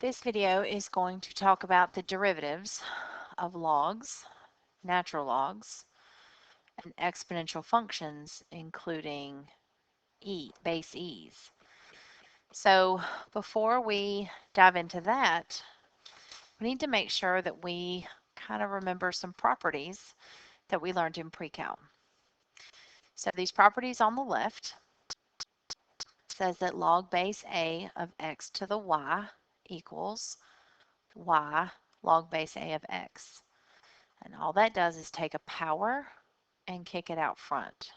This video is going to talk about the derivatives of logs, natural logs, and exponential functions, including base e's. So before we dive into that, we need to make sure that we kind of remember some properties that we learned in Precalc. So these properties on the left says that log base a of x to the y equals y log base a of x. And all that does is take a power and kick it out front.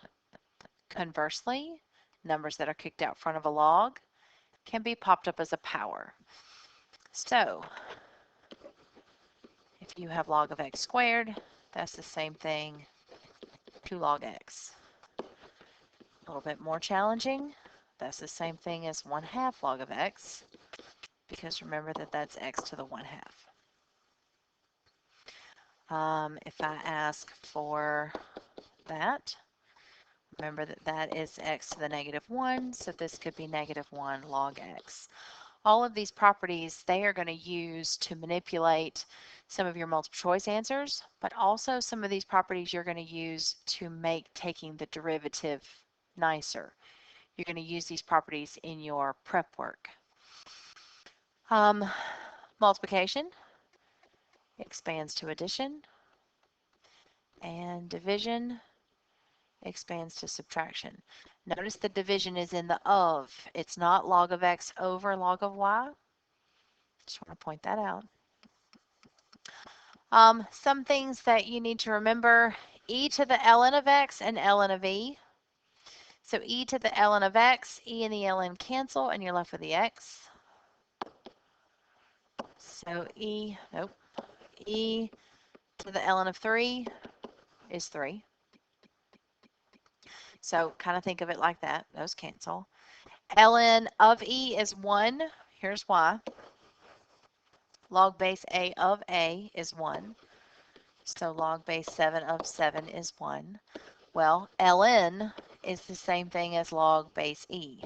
Conversely, numbers that are kicked out front of a log can be popped up as a power. So if you have log of x squared, that's the same thing, 2 log x. A little bit more challenging, that's the same thing as 1/2 log of x, because remember that that's x to the 1/2. If I ask for that, remember that that is x to the -1, so this could be -1 log x. All of these properties, they are going to use to manipulate some of your multiple choice answers, but also some of these properties you're going to use to make taking the derivative nicer. You're going to use these properties in your prep work. Multiplication expands to addition, and division expands to subtraction. Notice the division is in the of. It's not log of x over log of y. Just want to point that out. Some things that you need to remember, e to the ln of x and ln of e. So e to the ln of x, e and the ln cancel, and you're left with the x. So e to the ln of 3 is 3. So kind of think of it like that. Those cancel. Ln of e is 1. Here's why. Log base a of a is 1. So log base 7 of 7 is 1. Well, ln is the same thing as log base e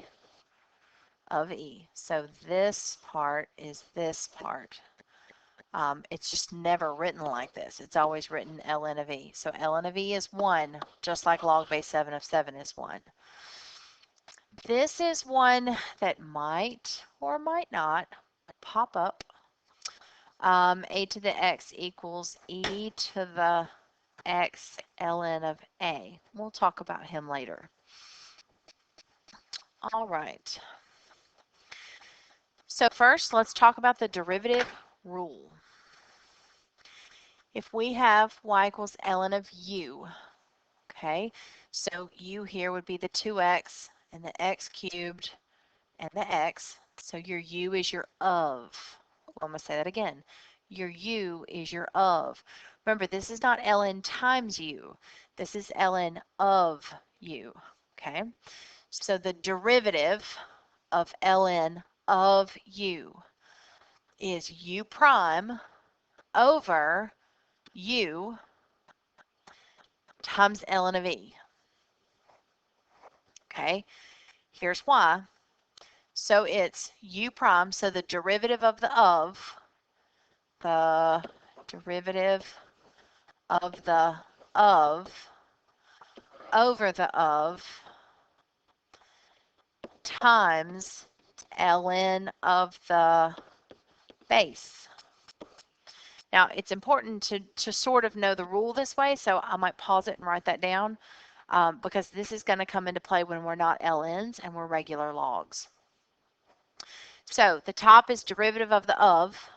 of e. So this part is this part. It's just never written like this. It's always written ln of e. So ln of e is 1, just like log base 7 of 7 is 1. This is one that might or might not pop up. A to the x equals e to the x ln of a. We'll talk about him later. All right. So first, let's talk about the derivative rule. If we have y equals ln of u, okay, so u here would be the 2x and the x cubed and the x. So your u is your of. Well, I'm going to say that again. Your u is your of. Remember, this is not ln times u. This is ln of u, okay? So the derivative of ln of u is u prime over u times ln of e. Okay, here's why. So it's u prime, so the derivative of the derivative of the of over the of times ln of the base. Now, it's important to sort of know the rule this way, so I might pause it and write that down because this is going to come into play when we're not ln's and we're regular logs. So the top is derivative of the of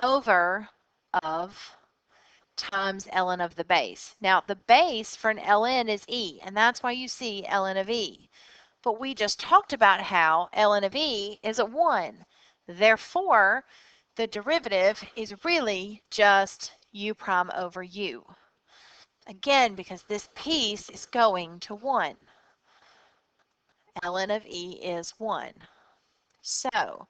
over of times ln of the base. Now, the base for an ln is e, and that's why you see ln of e. But we just talked about how ln of e is a 1. Therefore, the derivative is really just u prime over u. Again, because this piece is going to 1. Ln of e is 1. So,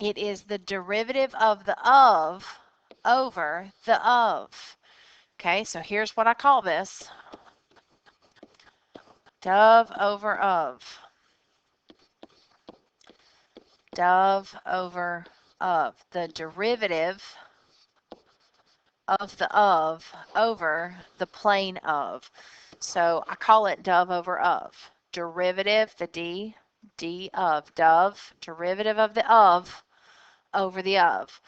it is the derivative of the of over the of. Okay, so here's what I call this. Dov over of. Dov over of, the derivative of the of over the plane of. So I call it dov over of. Derivative, the d of, dov, derivative of the of over the of.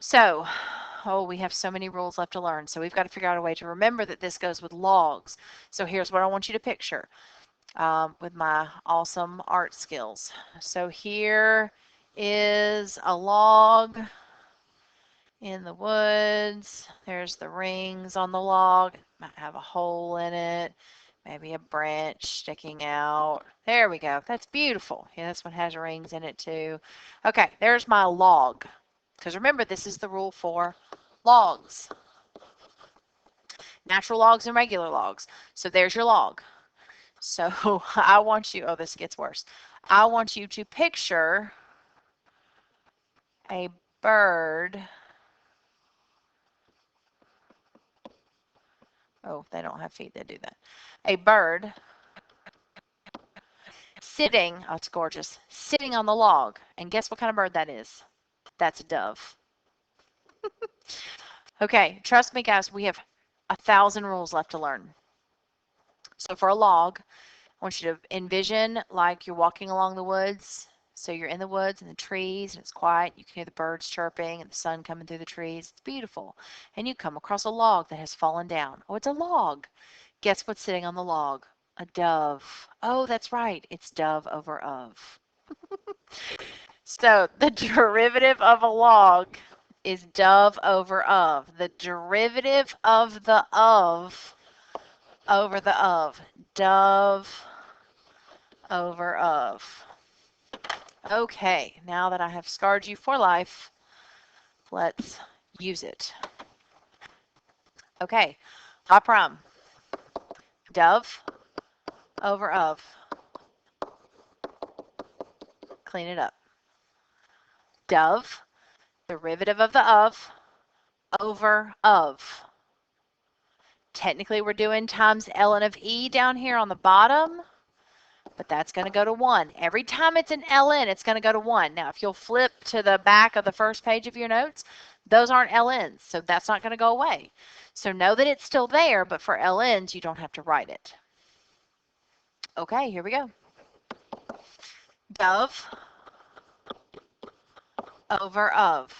So, oh, we have so many rules left to learn. So we've got to figure out a way to remember that this goes with logs. So here's what I want you to picture with my awesome art skills. So here is a log in the woods. There's the rings on the log. Might have a hole in it. Maybe a branch sticking out. There we go. That's beautiful. Yeah, this one has rings in it too. Okay, there's my log. Because remember, this is the rule for logs. Natural logs and regular logs. So there's your log. So I want you, oh, this gets worse. I want you to picture a bird. Oh, they don't have feet that do that. A bird sitting, oh, it's gorgeous, sitting on the log. And guess what kind of bird that is? That's a dove. Okay, trust me, guys, we have 1,000 rules left to learn. So for a log, I want you to envision like you're walking along the woods. So you're in the woods and the trees and it's quiet. You can hear the birds chirping and the sun coming through the trees. It's beautiful. And you come across a log that has fallen down. Oh, it's a log. Guess what's sitting on the log? A dove. Oh, that's right. It's dove over of. So the derivative of a log is dove over of. The derivative of the of over the of. Dove over of. Okay, now that I have scarred you for life, let's use it. Okay, top prime. Dove over of. Clean it up. Dove, derivative of the of, over of. Technically, we're doing times ln of e down here on the bottom, but that's going to go to 1. Every time it's an ln, it's going to go to 1. Now, if you'll flip to the back of the first page of your notes, those aren't ln's, so that's not going to go away. So know that it's still there, but for ln's, you don't have to write it. Okay, here we go. Dove over of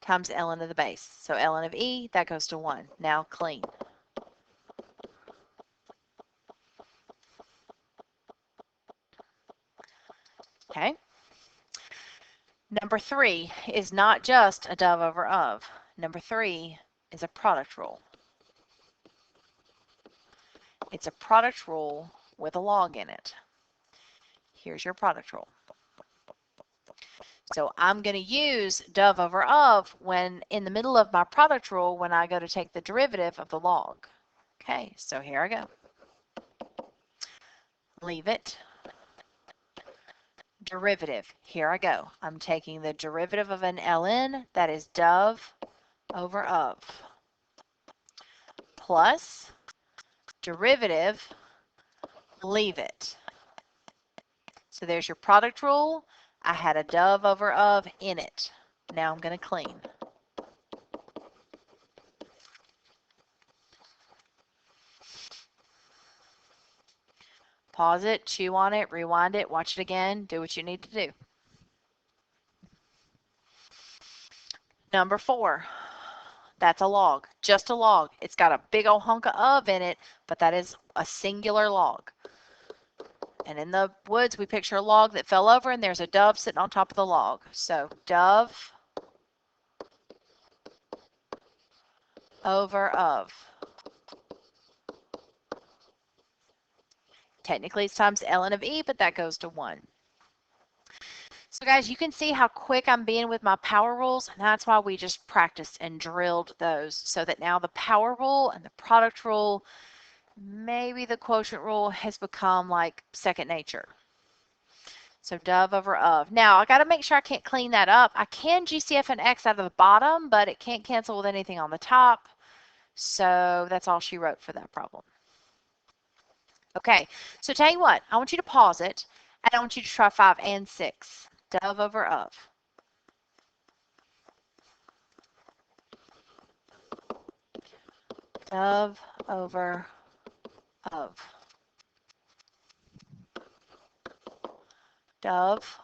times ln to the base. So ln of e, that goes to 1. Now clean. Okay. Number 3 is not just a dove over of. Number 3 is a product rule. It's a product rule with a log in it. Here's your product rule. So I'm going to use dove over of when in the middle of my product rule when I go to take the derivative of the log. Okay, so here I go. Leave it. Derivative. Here I go. I'm taking the derivative of an ln, that is dove over of, plus derivative, leave it. So there's your product rule. I had a dove over of in it. Now I'm going to clean. Pause it, chew on it, rewind it, watch it again, do what you need to do. Number 4, that's a log, just a log. It's got a big old hunk of in it, but that is a singular log. And in the woods, we picture a log that fell over and there's a dove sitting on top of the log. So dove over of. Technically, it's times ln of e, but that goes to 1. So guys, you can see how quick I'm being with my power rules, and that's why we just practiced and drilled those so that now the power rule and the product rule, maybe the quotient rule has become like second nature. So dove over of. Now, I got to make sure I can't clean that up. I can GCF an X out of the bottom, but it can't cancel with anything on the top. So that's all she wrote for that problem. Okay, so tell you what, I want you to pause it, and I want you to try 5 and 6. Dove over of. Dove over of. Dove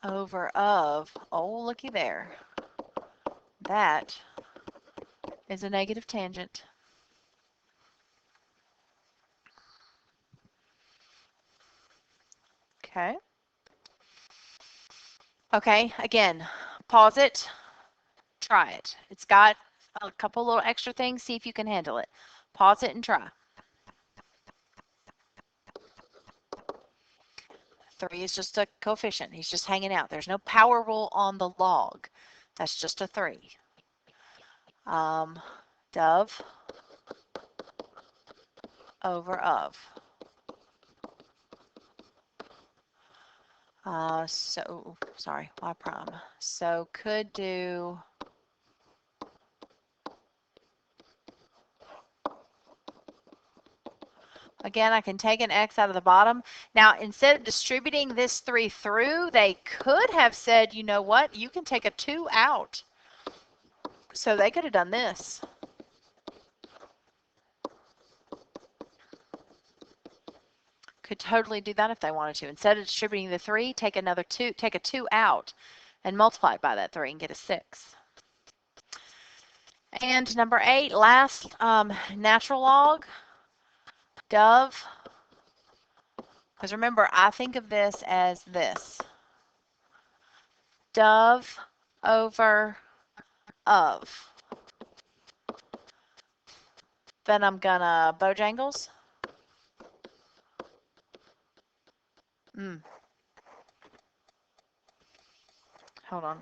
over of. Oh, looky there. That is a negative tangent. Okay. Okay, again, pause it, try it. It's got a couple little extra things. See if you can handle it. Pause it and try. 3 is just a coefficient. He's just hanging out. There's no power rule on the log. That's just a 3. Dove over of. Sorry, y prime. So could do again, I can take an x out of the bottom. Now, instead of distributing this 3 through, they could have said, you know what, you can take a 2 out. So they could have done this. Could totally do that if they wanted to. Instead of distributing the 3, take another 2, take a 2 out and multiply it by that 3 and get a 6. And number 8, last natural log, dove. Because remember, I think of this as this. Dove over of. Then I'm gonna bojangles. Hold on.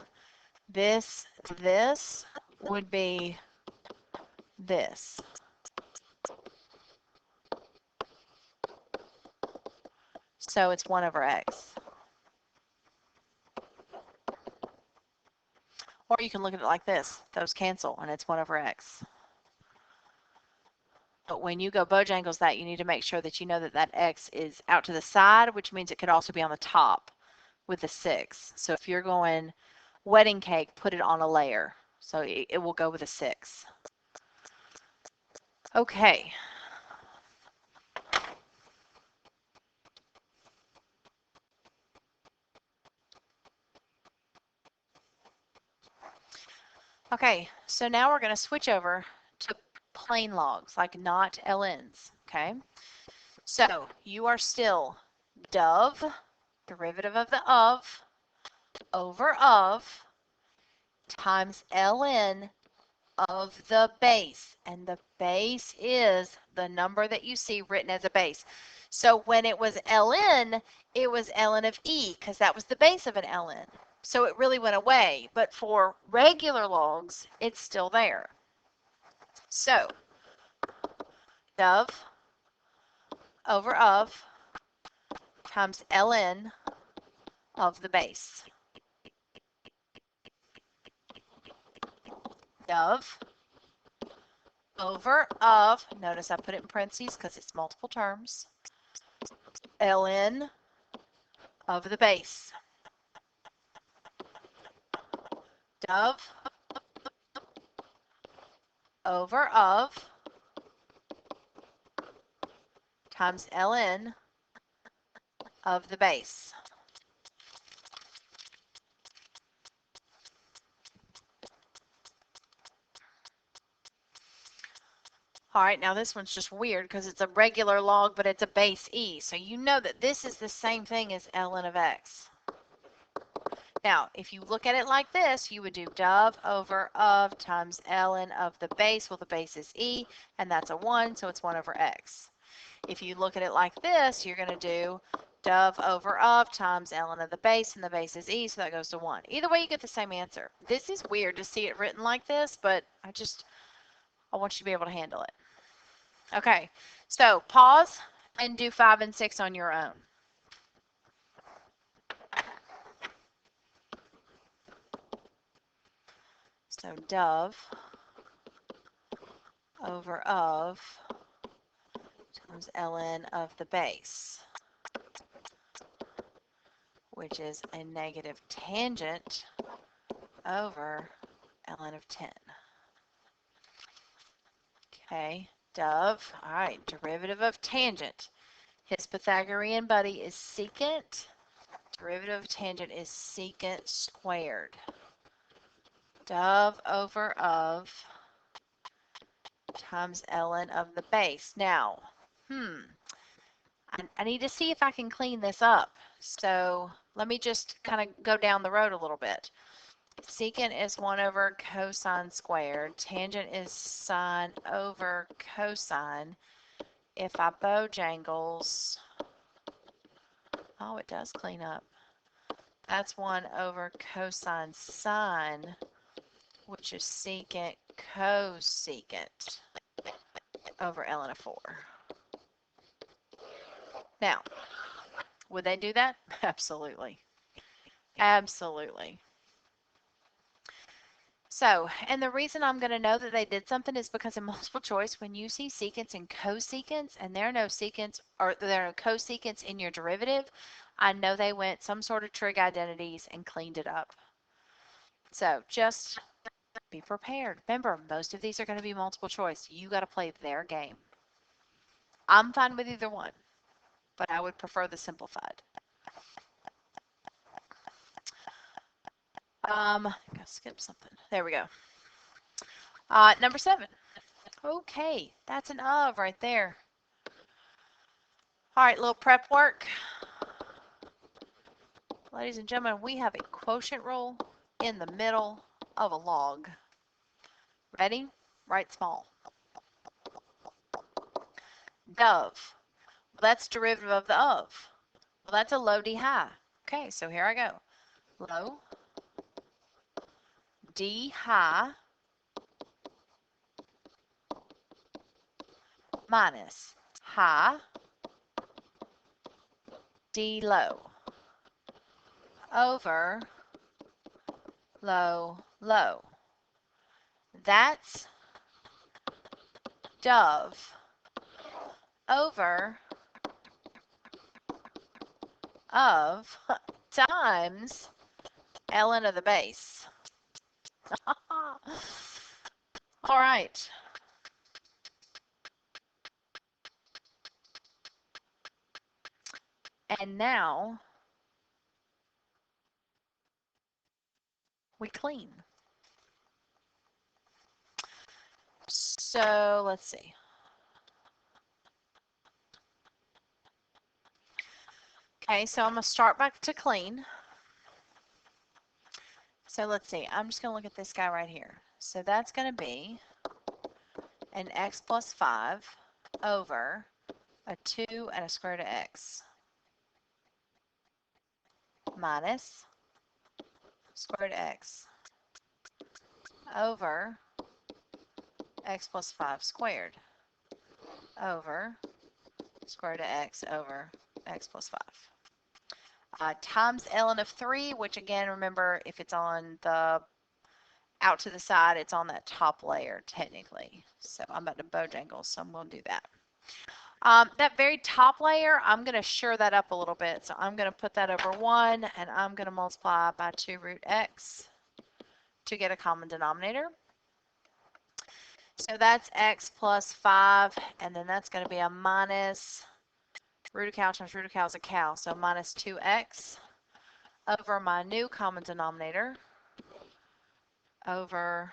This would be this. So it's 1 over x. Or you can look at it like this. Those cancel, and it's 1 over x. But when you go bojangles that, you need to make sure that you know that that x is out to the side, which means it could also be on the top with the 6. So if you're going wedding cake, put it on a layer. So it will go with a 6. Okay. Okay, so now we're going to switch over to plain logs, like not LNs, okay? So you are still dove, derivative of the of, over of, times ln of the base. And the base is the number that you see written as a base. So when it was ln, it was ln of e, because that was the base of an ln. So it really went away. But for regular logs, it's still there. So dove over of times ln of the base. Dove over of, notice I put it in parentheses because it's multiple terms, ln of the base. Dove over of times ln of the base. All right, now this one's just weird because it's a regular log, but it's a base e. So you know that this is the same thing as ln of x. Now, if you look at it like this, you would do dove over of times ln of the base. Well, the base is e, and that's a 1, so it's 1 over x. If you look at it like this, you're going to do dove over of times ln of the base, and the base is e, so that goes to 1. Either way, you get the same answer. This is weird to see it written like this, but I want you to be able to handle it. Okay, so pause and do 5 and 6 on your own. So dove over of times ln of the base, which is a negative tangent over ln of 10. Okay, Dove. All right, derivative of tangent. His Pythagorean buddy is secant. Derivative of tangent is secant squared. Dove over of times ln of the base. Now, I need to see if I can clean this up. So let me just kind of go down the road a little bit. Secant is 1 over cosine squared. Tangent is sine over cosine. If I bojangles, oh, it does clean up. That's 1 over cosine sine, which is secant cosecant over ln of 4. Now, would they do that? Absolutely. Absolutely. So, and the reason I'm going to know that they did something is because in multiple choice, when you see secants and cosecants, and there are no secants or there are no cosecants in your derivative, I know they went some sort of trig identities and cleaned it up. So just be prepared. Remember, most of these are going to be multiple choice. You got to play their game. I'm fine with either one, but I would prefer the simplified. I think I skipped something. There we go. Number 7. Okay, that's an of right there. All right, little prep work. Ladies and gentlemen, we have a quotient rule in the middle of a log. Ready? Write small. Dove. Well, that's derivative of the of. Well, that's a low d high. Okay, so here I go. Low d high minus high d low over low low. That's dove over of times ln of the base. All right. And now we clean. So let's see. Okay, so I'm going to start back to clean. So let's see. I'm just going to look at this guy right here. So that's going to be an x plus 5 over a 2 and a square root of x minus square root of x over x plus 5 squared over square root of x over x plus 5 times ln of 3, which again, remember, if it's on the out to the side, it's on that top layer technically. So I'm about to bojangle, so I'm going to do that. That very top layer, I'm going to shore that up a little bit. So I'm going to put that over 1, and I'm going to multiply by 2 root x to get a common denominator. So that's x plus 5, and then that's going to be a minus root of cow times root of cow is a cow, so minus 2x over my new common denominator over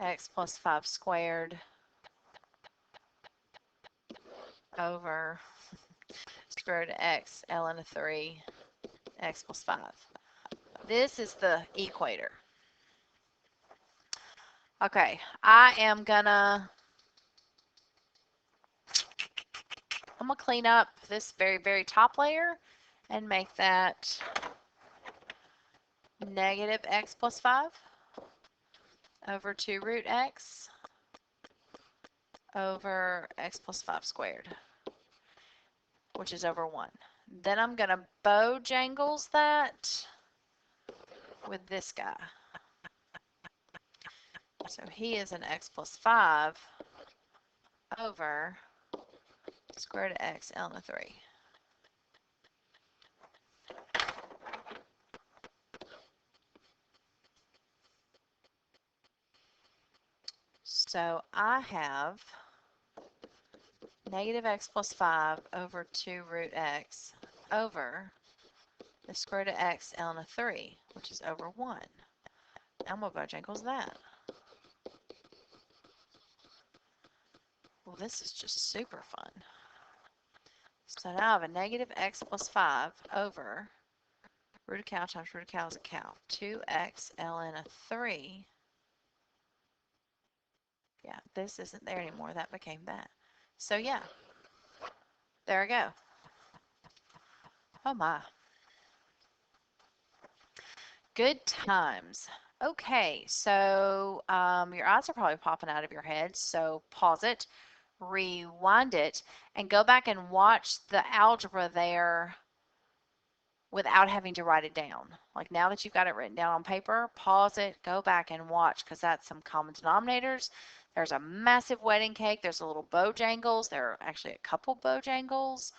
x plus 5 squared over square root of x ln of 3 x plus 5. This is the equator. Okay, I'm gonna clean up this very, very top layer and make that negative x plus 5 over 2 root x over x plus 5 squared, which is over 1. Then I'm going to bojangles that with this guy. So he is an x plus 5 over square root of x ln of 3. So I have negative x plus 5 over 2 root x over the square root of x ln of 3, which is over 1. And what bojangle's that? Well, this is just super fun. So now I have a negative x plus 5 over root of cow times root of cow is a cow. 2x ln of 3. Yeah, this isn't there anymore. That became that. So yeah, there we go. Oh my. Good times. Okay, so your eyes are probably popping out of your head, so pause it, rewind it, and go back and watch the algebra there without having to write it down. Like now that you've got it written down on paper, pause it, go back and watch because that's some common denominators. There's a massive wedding cake. There's a little bojangles. There are actually a couple bojangles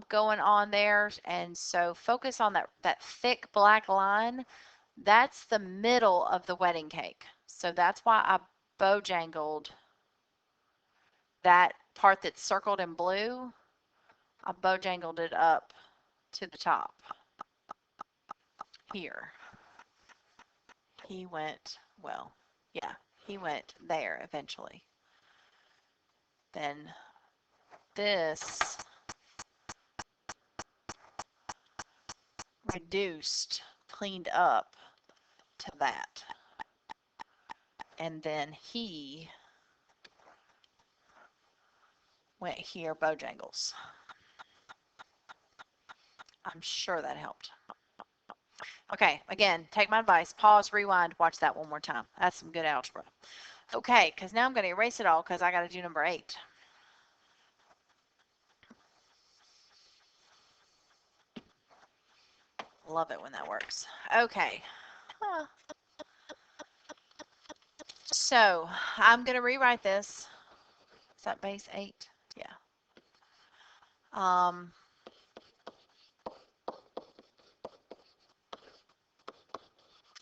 going on there. And so focus on that thick black line. That's the middle of the wedding cake. So that's why I bojangled that part that's circled in blue. I bojangled it up to the top here. He went, well, yeah, he went there eventually. Then this reduced, cleaned up to that. And then he went here, bojangles. I'm sure that helped. Okay, again, take my advice. Pause, rewind, watch that one more time. That's some good algebra. Okay, because now I'm going to erase it all because I got to do number 8. Love it when that works. Okay. So I'm going to rewrite this. Is that base 8? Yeah.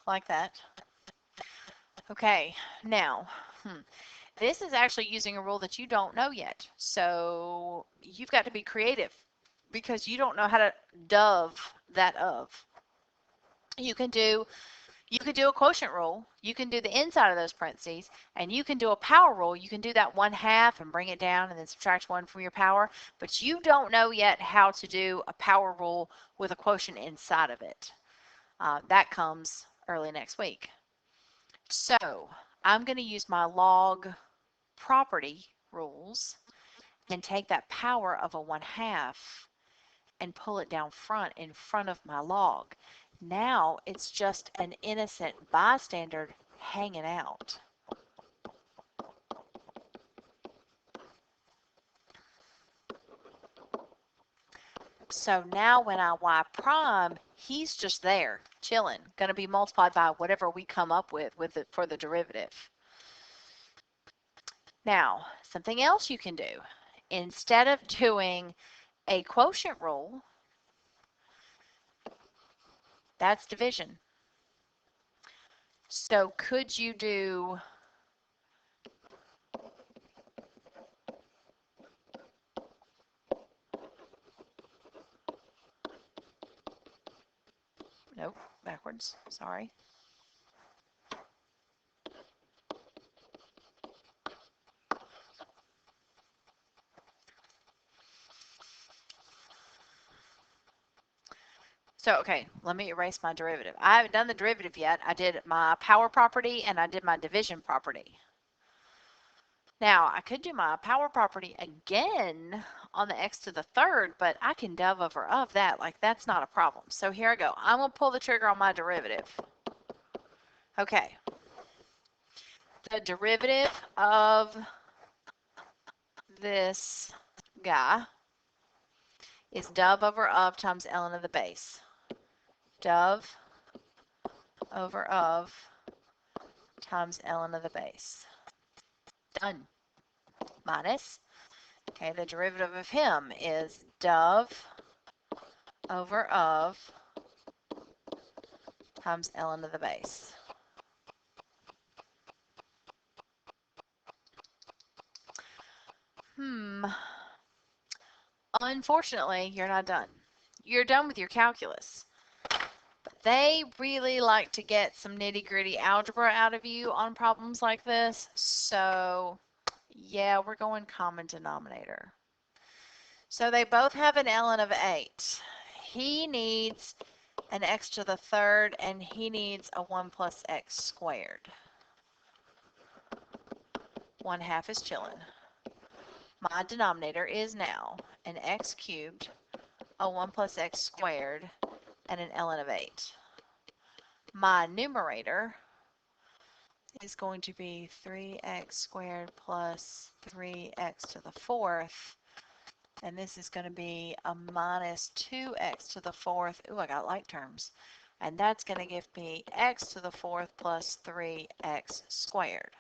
Like that. Okay, now, this is actually using a rule that you don't know yet. So you've got to be creative because you don't know how to dove that of. You can do a quotient rule. You can do the inside of those parentheses, and you can do a power rule. You can do that 1/2 and bring it down and then subtract 1 from your power, but you don't know yet how to do a power rule with a quotient inside of it. That comes early next week. So I'm going to use my log property rules and take that power of a 1/2 and pull it down front in front of my log. Now it's just an innocent bystander hanging out. So now when I y prime, he's just there, chilling, going to be multiplied by whatever we come up with it for the derivative. Now, something else you can do. Instead of doing a quotient rule, that's division. So could you do nope, backwards, sorry. So, okay, let me erase my derivative. I haven't done the derivative yet. I did my power property and I did my division property. Now, I could do my power property again on the x to the 3rd, but I can dove over of that. Like, that's not a problem. So here I go. I'm going to pull the trigger on my derivative. Okay. The derivative of this guy is dove over of times ln of the base. Dove over of times ln of the base. Done. Minus, okay, the derivative of him is dove over of times ln of the base. Unfortunately, you're not done. You're done with your calculus. But they really like to get some nitty-gritty algebra out of you on problems like this. So, yeah, we're going common denominator. So they both have an ln of 8. He needs an x to the third, and he needs a 1 plus x squared. 1/2 is chilling. My denominator is now an x cubed, a 1 plus x squared, and an ln of 8. My numerator is going to be 3x squared plus 3x to the fourth, and this is going to be a minus 2x to the fourth. Ooh, I got like terms. And that's going to give me x to the fourth plus 3x squared.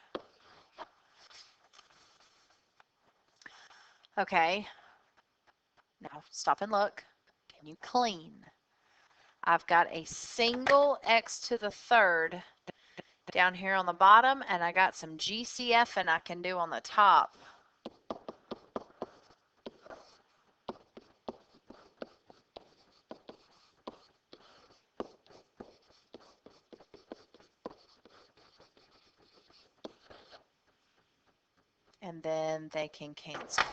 Okay, now stop and look. Can you clean? I've got a single x to the third down here on the bottom, and I got some GCF and I can do on the top. And then they can cancel.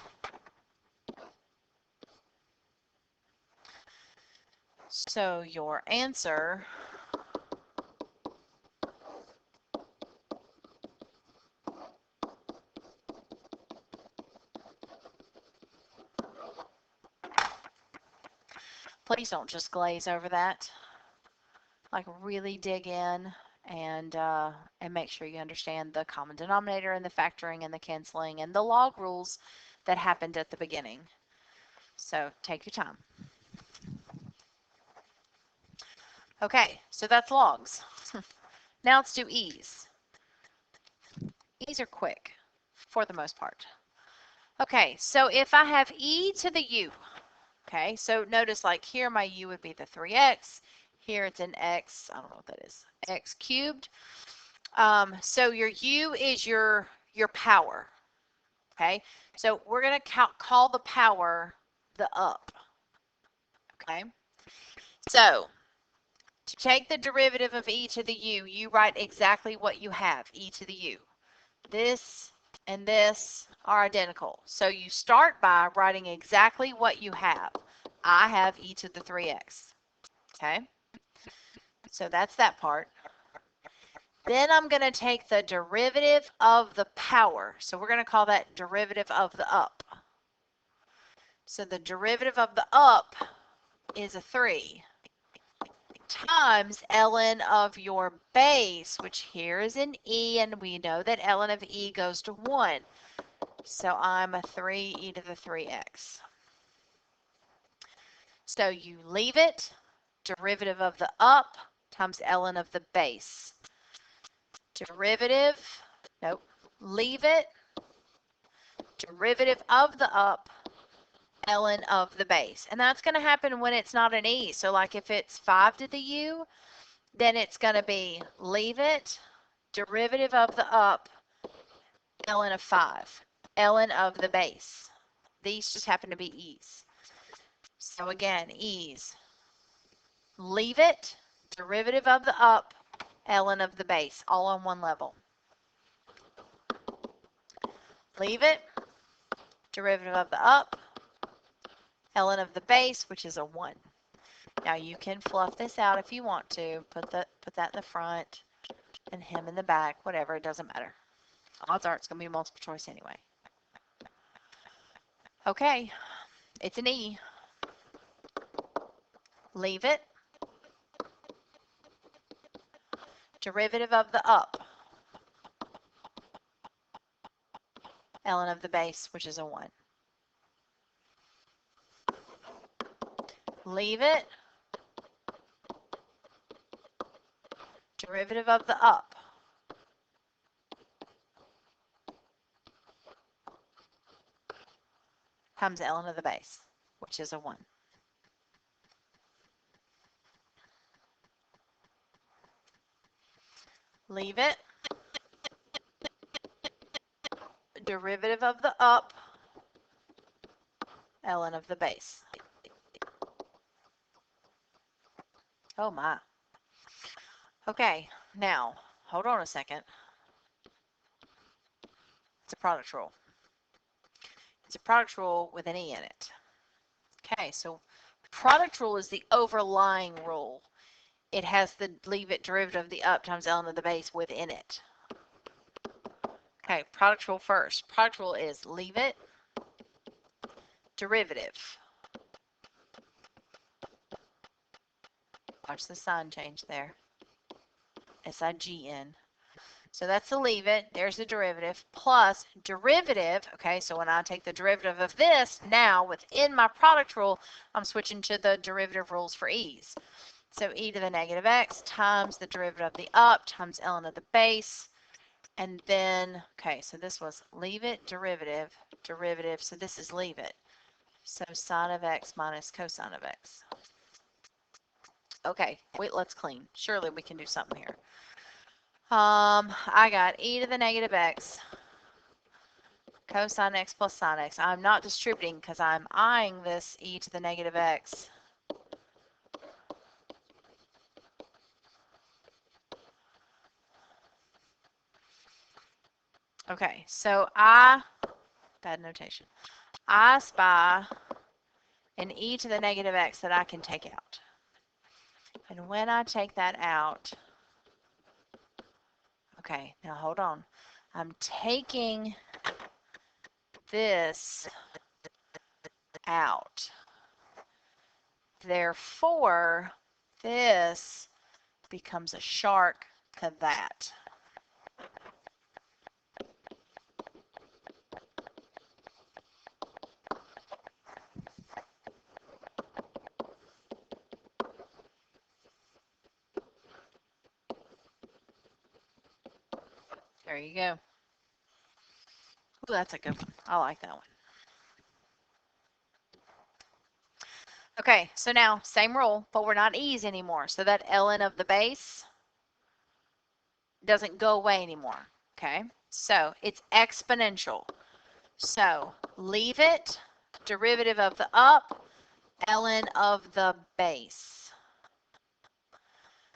So your answer please don't just glaze over that. Like really dig in and make sure you understand the common denominator and the factoring and the canceling and the log rules that happened at the beginning. So take your time. Okay, so that's logs. Now let's do e's. E's are quick for the most part. Okay, so if I have e to the u, okay, so notice like here my u would be the 3x. Here it's an x, I don't know what that is, x cubed. So your u is your power, okay? So we're going to call the power the up, okay? So to take the derivative of e to the u, you write exactly what you have, e to the u. This and this are identical. So you start by writing exactly what you have. I have e to the 3x, okay? So that's that part. Then I'm going to take the derivative of the power. So we're going to call that derivative of the up. So the derivative of the up is a 3 times ln of your base, which here is an e, and we know that ln of e goes to 1. So I'm a 3 e to the 3x. So you leave it, derivative of the up times ln of the base. Derivative, nope, leave it, derivative of the up, ln of the base. And that's going to happen when it's not an e. So like if it's 5 to the u, then it's going to be leave it, derivative of the up, ln of 5, ln of the base. These just happen to be e's. So again, e's. Leave it, derivative of the up, ln of the base, all on one level. Leave it, derivative of the up, ln of the base, which is a 1. Now you can fluff this out if you want to. Put that in the front and him in the back, whatever, it doesn't matter. Odds are it's going to be multiple choice anyway. Okay, it's an E. Leave it. Derivative of the up. Ln of the base, which is a 1. Leave it. Derivative of the up. Times ln of the base, which is a 1. Leave it. Derivative of the up. ln of the base. Oh my. Okay, now, hold on a second. It's a product rule. It's a product rule with an E in it. Okay, so product rule is the overlying rule. It has the leave it derivative of the up times ln of the base within it. Okay, product rule first. Product rule is leave it derivative. Watch the sign change there. S-I-G-N. So that's the leave it. There's the derivative plus derivative. Okay, so when I take the derivative of this, now within my product rule, I'm switching to the derivative rules for ease. So e to the negative x times the derivative of the up times ln of the base. And then, okay, so this was leave it, derivative, derivative. So this is leave it. So sine of x minus cosine of x. Okay, wait, let's clean. Surely we can do something here. I got e to the negative x cosine x plus sine x. I'm not distributing because I'm eyeing this e to the negative x. Okay, so bad notation. I spy an e to the negative x that I can take out. And when I take that out, okay, now hold on. I'm taking this out. Therefore, this becomes a shark to that. There you go. Ooh, that's a good one. I like that one. Okay, so now same rule, but we're not e's anymore. So that ln of the base doesn't go away anymore. Okay, so it's exponential. So leave it, derivative of the up, ln of the base.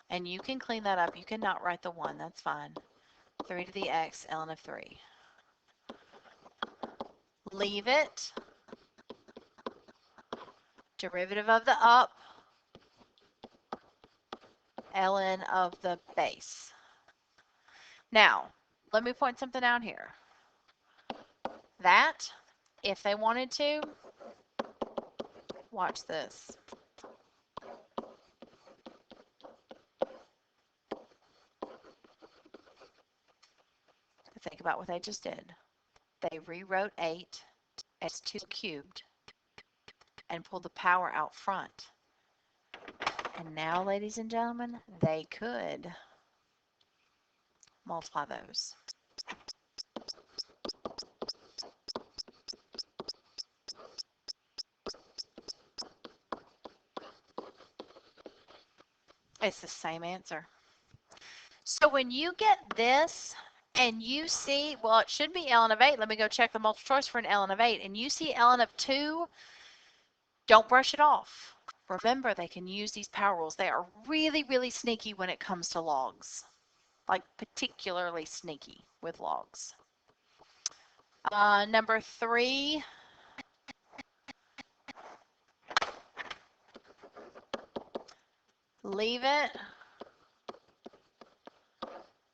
And you can clean that up. You cannot write the 1. That's fine. 3 to the x, ln of 3. Leave it, derivative of the up, ln of the base. Now, let me point something out here. That, if they wanted to, watch this. Think about what they just did. They rewrote 8 as 2 cubed and pulled the power out front. And now, ladies and gentlemen, they could multiply those. It's the same answer. So when you get this and you see, well, it should be ln of 8. Let me go check the multiple choice for an ln of 8. And you see ln of 2, don't brush it off. Remember, they can use these power rules. They are really, really sneaky when it comes to logs. Like particularly sneaky with logs. Number 3. Leave it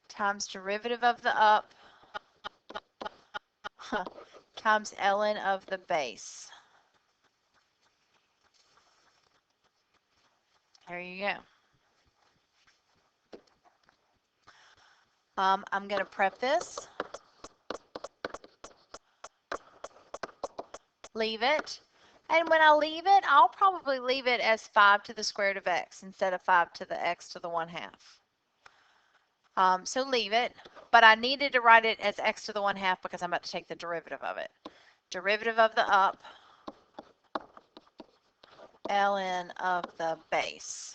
times derivative of the up times ln of the base. There you go. I'm going to prep this. Leave it. And when I leave it, I'll probably leave it as 5 to the square root of x instead of 5 to the x to the 1/2. So leave it. But I needed to write it as x to the 1/2 because I'm about to take the derivative of it. Derivative of the up, ln of the base.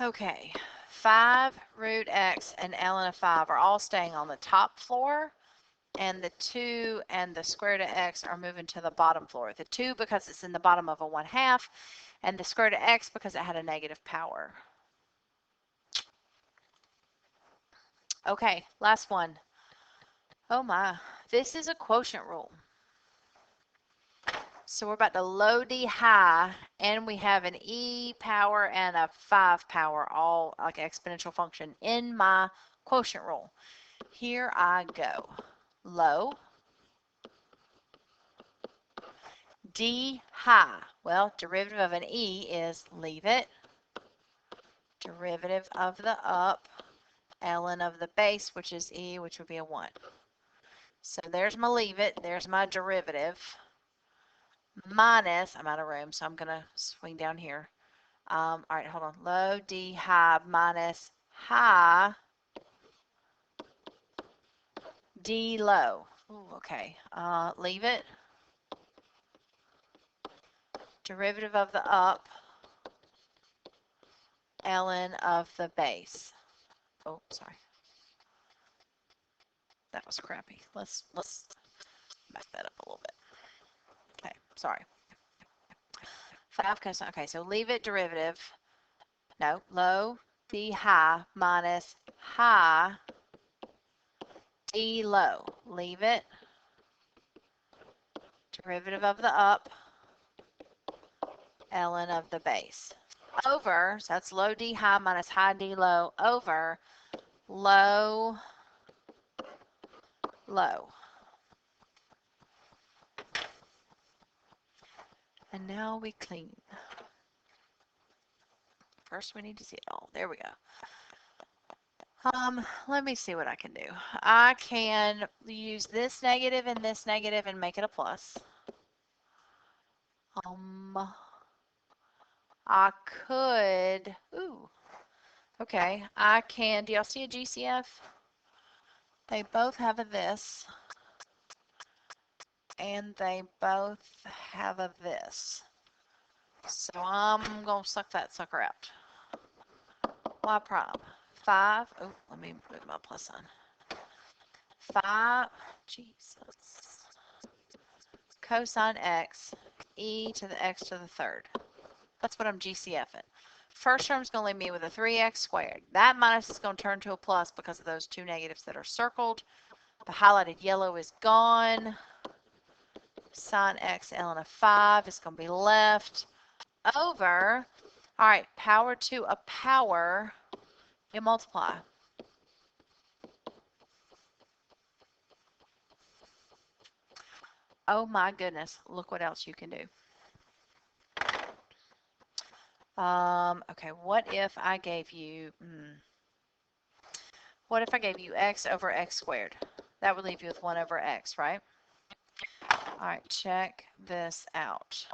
Okay, 5 root x and ln of 5 are all staying on the top floor. and the 2 and the square root of x are moving to the bottom floor. The 2 because it's in the bottom of a 1/2, and the square root of x because it had a negative power. Okay, last one. Oh my, this is a quotient rule. So we're about to low D high, and we have an E power and a 5 power, all like exponential function in my quotient rule. Here I go. Low D high. Well, derivative of an E is leave it. Derivative of the up, ln of the base, which is E, which would be a 1. So there's my leave it. There's my derivative. Minus, I'm out of room, so I'm going to swing down here. All right, hold on. Low D high minus high D low. Ooh, okay. Leave it. Derivative of the up, ln of the base. Oh, sorry. That was crappy. Let's mess that up a little bit. Okay, sorry. 5 cosine. Okay, so leave it derivative. No, low D high minus high D low. Leave it. Derivative of the up, ln of the base. Over, so that's low D high minus high D low, over low, low. And now we clean. First we need to see it all. There we go. Let me see what I can do. I can use this negative and make it a plus. I could, ooh, okay, I can, do y'all see a GCF? They both have a this, and they both have a this. So I'm going to suck that sucker out. Y prime, 5, oh, let me move my plus sign. 5, Jesus, cosine x, e to the x to the third. That's what I'm GCFing. First term is going to leave me with a 3x squared. That minus is going to turn to a plus because of those two negatives that are circled. The highlighted yellow is gone. Sine x ln of 5 is going to be left over. All right, power to a power, you multiply. Oh my goodness, look what else you can do. Okay, what if I gave you, what if I gave you x over x squared? That would leave you with 1 over x, right? All right, check this out.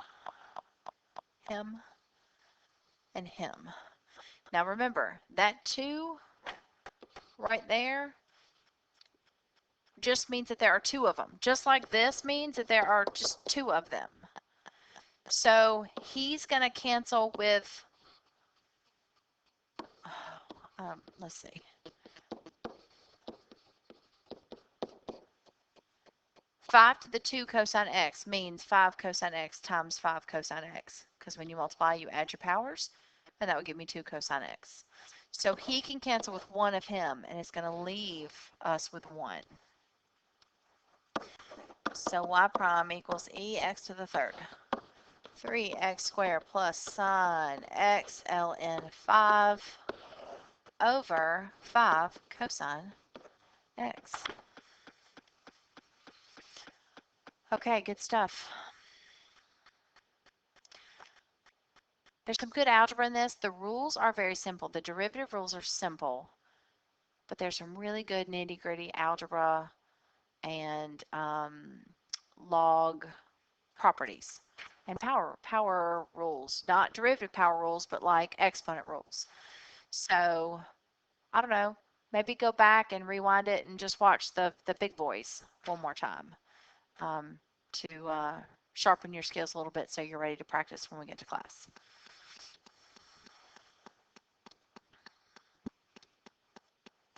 Him and him. Now remember, that 2 right there just means that there are 2 of them. Just like this means that there are just 2 of them. So he's going to cancel with, let's see. 5 to the 2 cosine x means 5 cosine x times 5 cosine x. Because when you multiply, you add your powers, and that would give me 2 cosine x. So he can cancel with 1 of him, and it's going to leave us with 1. So y prime equals ex to the third. 3x squared plus sine x ln 5 over 5 cosine x. Okay, good stuff. There's some good algebra in this. The rules are very simple. The derivative rules are simple, but there's some really good nitty-gritty algebra and log properties and power rules. Not derivative power rules, but like exponent rules. So, I don't know, maybe go back and rewind it and just watch the big boys one more time to sharpen your skills a little bit so you're ready to practice when we get to class.